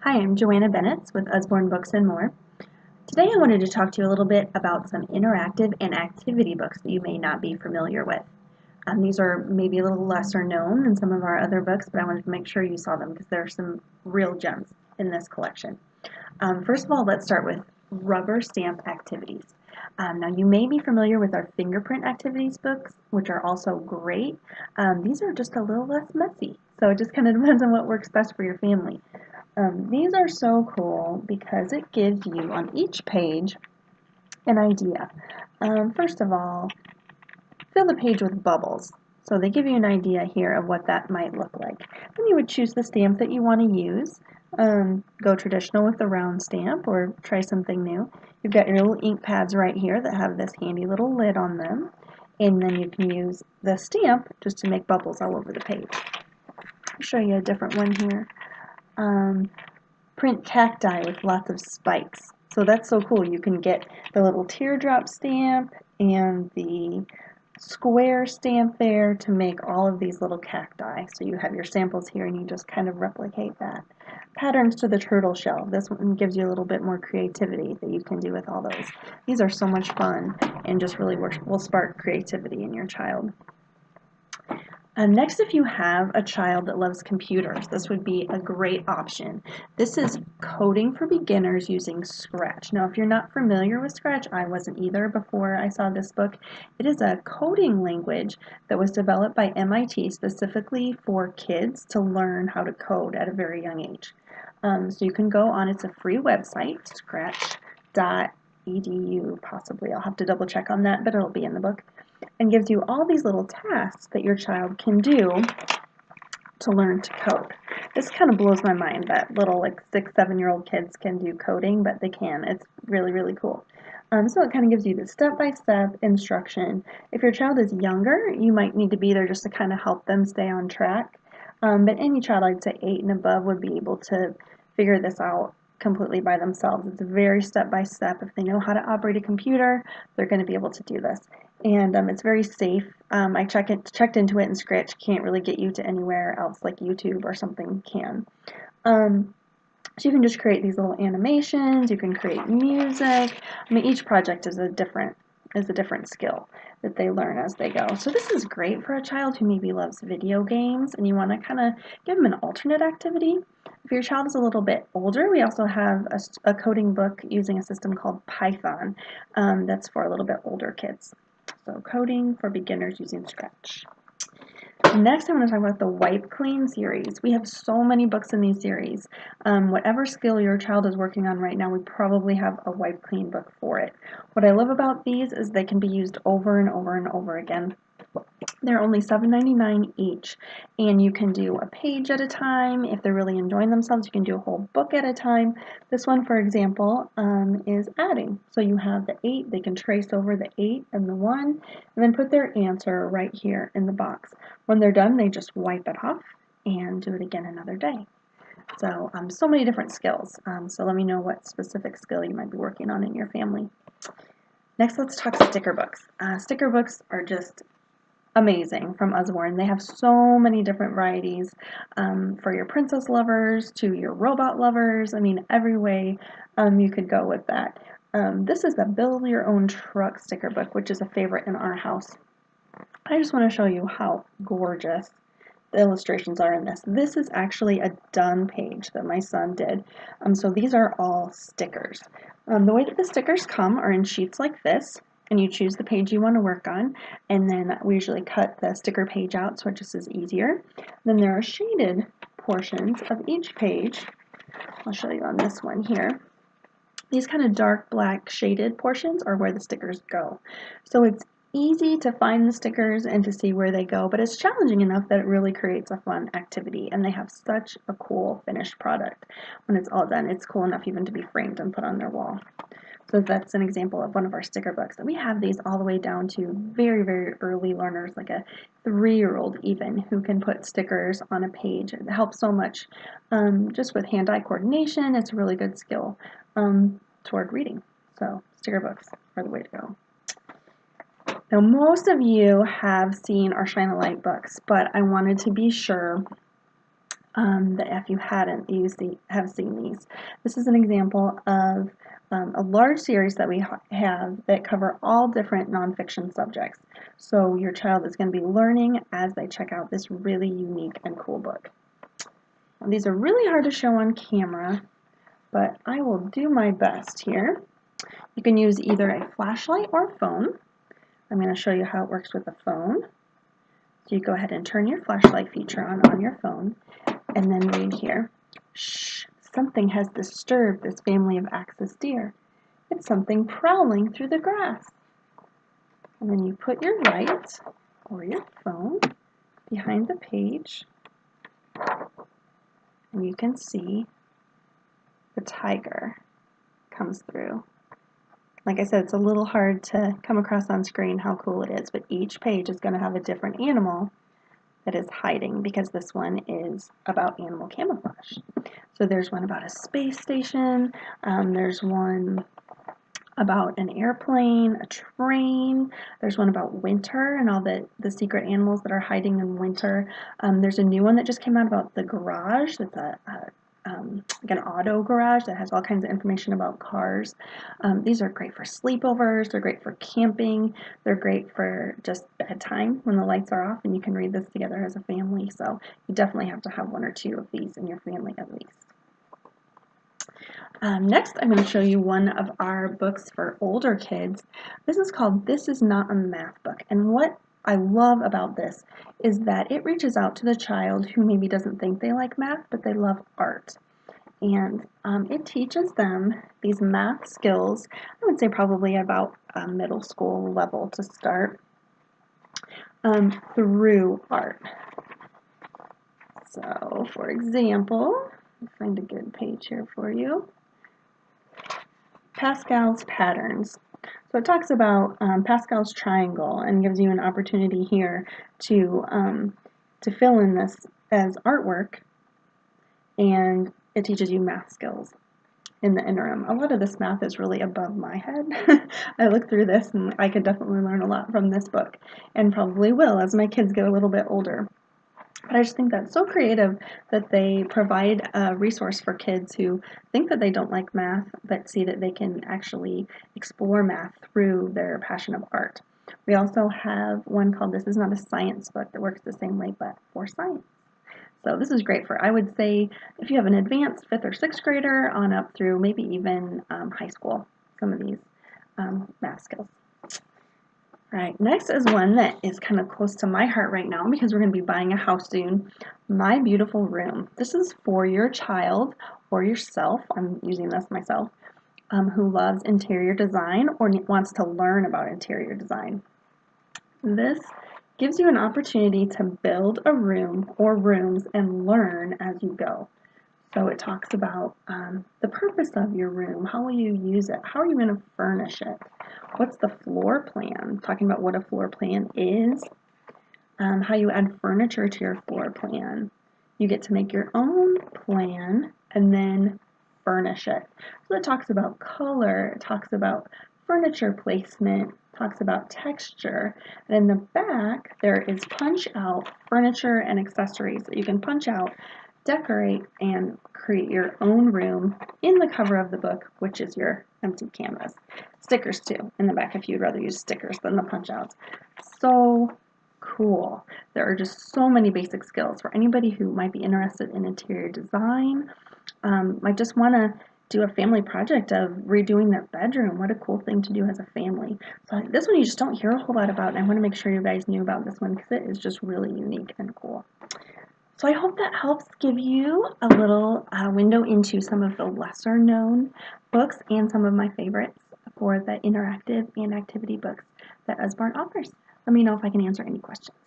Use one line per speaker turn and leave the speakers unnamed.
Hi, I'm Joanna Bennett with Usborne Books and More. Today I wanted to talk to you a little bit about some interactive and activity books that you may not be familiar with. These are maybe a little lesser known than some of our other books, but I wanted to make sure you saw them because there are some real gems in this collection. First of all, let's start with rubber stamp activities. Now, you may be familiar with our fingerprint activities books, which are also great. These are just a little less messy, so it just kind of depends on what works best for your family. These are so cool because it gives you on each page an idea. First of all, fill the page with bubbles. So they give you an idea here of what that might look like. Then you would choose the stamp that you want to use. Go traditional with the round stamp or try something new. You've got your little ink pads right here that have this handy little lid on them. And then you can use the stamp just to make bubbles all over the page. I'll show you a different one here. Print cacti with lots of spikes. So that's so cool. You can get the little teardrop stamp and the square stamp there to make all of these little cacti. So you have your samples here and you just kind of replicate that. Patterns to the turtle shell. This one gives you a little bit more creativity that you can do with all those. These are so much fun and just really will spark creativity in your child. Next, if you have a child that loves computers, this would be a great option. This is Coding for Beginners using Scratch. Now, if you're not familiar with Scratch, I wasn't either before I saw this book. It is a coding language that was developed by MIT specifically for kids to learn how to code at a very young age. So you can go on, it's a free website, scratch.edu possibly. I'll have to double check on that, but it'll be in the book. And gives you all these little tasks that your child can do to learn to code. This kind of blows my mind that little 6, 7-year-old kids can do coding, but they can. It's really, really cool. So it kind of gives you the step-by-step instruction. If your child is younger, you might need to be there just to kind of help them stay on track. But any child, I'd say 8 and above, would be able to figure this out completely by themselves. It's very step-by-step. If they know how to operate a computer, they're going to be able to do this. And it's very safe. I checked into it, and Scratch can't really get you to anywhere else like YouTube or something can. So you can just create these little animations. You can create music. I mean, each project is a different skill that they learn as they go. So this is great for a child who maybe loves video games and you want to kind of give them an alternate activity. If your child is a little bit older, we also have a coding book using a system called Python that's for a little bit older kids. So Coding for Beginners using Scratch. Next, I want to talk about the Wipe Clean series. We have so many books in these series. Whatever skill your child is working on right now, we probably have a Wipe Clean book for it. What I love about these is they can be used over and over and over again. They're only $7.99 each, and you can do a page at a time. If they're really enjoying themselves, you can do a whole book at a time. This one, for example, is adding. So you have the 8, they can trace over the 8 and the 1, and then put their answer right here in the box. When they're done, they just wipe it off and do it again another day. So, so many different skills. So let me know what specific skill you might be working on in your family. Next, let's talk sticker books. Sticker books are just amazing from Usborne. They have so many different varieties for your princess lovers to your robot lovers. I mean, every way you could go with that. This is the Build Your Own Truck sticker book, which is a favorite in our house. I just want to show you how gorgeous the illustrations are in this. This is actually a done page that my son did. So these are all stickers. The way that the stickers come are in sheets like this, and you choose the page you want to work on, and then we usually cut the sticker page out so it just is easier. Then there are shaded portions of each page. I'll show you on this one here. These kind of dark black shaded portions are where the stickers go. So it's easy to find the stickers and to see where they go, but it's challenging enough that it really creates a fun activity, and they have such a cool finished product. When it's all done, it's cool enough even to be framed and put on their wall. So that's an example of one of our sticker books. And we have these all the way down to very, very early learners, like a 3-year-old even, who can put stickers on a page. It helps so much just with hand-eye coordination. It's a really good skill toward reading. So sticker books are the way to go. Now, most of you have seen our Shine a Light books, but I wanted to be sure that if you hadn't, have seen these. This is an example of a large series that we have that cover all different nonfiction subjects. So your child is going to be learning as they check out this really unique and cool book. Now, these are really hard to show on camera, but I will do my best here. You can use either a flashlight or a phone. I'm going to show you how it works with a phone. So you go ahead and turn your flashlight feature on your phone, and then read here. Shh, something has disturbed this family of axis deer. It's something prowling through the grass. And then you put your light or your phone behind the page, and you can see the tiger comes through. Like I said, it's a little hard to come across on screen how cool it is, but each page is going to have a different animal that is hiding, because this one is about animal camouflage. So there's one about a space station, there's one about an airplane, a train, there's one about winter and all the secret animals that are hiding in winter. There's a new one that just came out about the garage. That's like an auto garage that has all kinds of information about cars. These are great for sleepovers, they're great for camping, they're great for just bedtime when the lights are off and you can read this together as a family. So you definitely have to have one or two of these in your family at least. Next, I'm going to show you one of our books for older kids. This is called This Is Not a Math Book, and what I love about this is that it reaches out to the child who maybe doesn't think they like math, but they love art. And it teaches them these math skills, I would say probably about middle school level to start, through art. So, for example, I'll find a good page here for you. Pascal's patterns. So it talks about Pascal's triangle and gives you an opportunity here to fill in this as artwork, and it teaches you math skills in the interim. A lot of this math is really above my head. I look through this and I could definitely learn a lot from this book, and probably will as my kids get a little bit older. But I just think that's so creative that they provide a resource for kids who think that they don't like math, but see that they can actually explore math through their passion of art. We also have one called This Is Not a Science Book that works the same way, but for science. So this is great for, I would say, if you have an advanced 5th or 6th grader on up through maybe even high school, some of these math skills. All right, next is one that is kind of close to my heart right now because we're going to be buying a house soon. My Beautiful Room. This is for your child or yourself. I'm using this myself, who loves interior design or wants to learn about interior design. This gives you an opportunity to build a room or rooms and learn as you go. So it talks about the purpose of your room. How will you use it? How are you going to furnish it? What's the floor plan? Talking about what a floor plan is. How you add furniture to your floor plan. You get to make your own plan and then furnish it. So it talks about color. It talks about furniture placement. It talks about texture. And in the back, there is punch out furniture and accessories that you can punch out, decorate, and create your own room in the cover of the book, which is your empty canvas. Stickers too in the back if you'd rather use stickers than the punch outs. So cool. There are just so many basic skills for anybody who might be interested in interior design, might just want to do a family project of redoing their bedroom. What a cool thing to do as a family. So this one you just don't hear a whole lot about, and I want to make sure you guys knew about this one because it is just really unique and cool. So I hope that helps give you a little window into some of the lesser known books and some of my favorites for the interactive and activity books that Usborne offers. Let me know if I can answer any questions.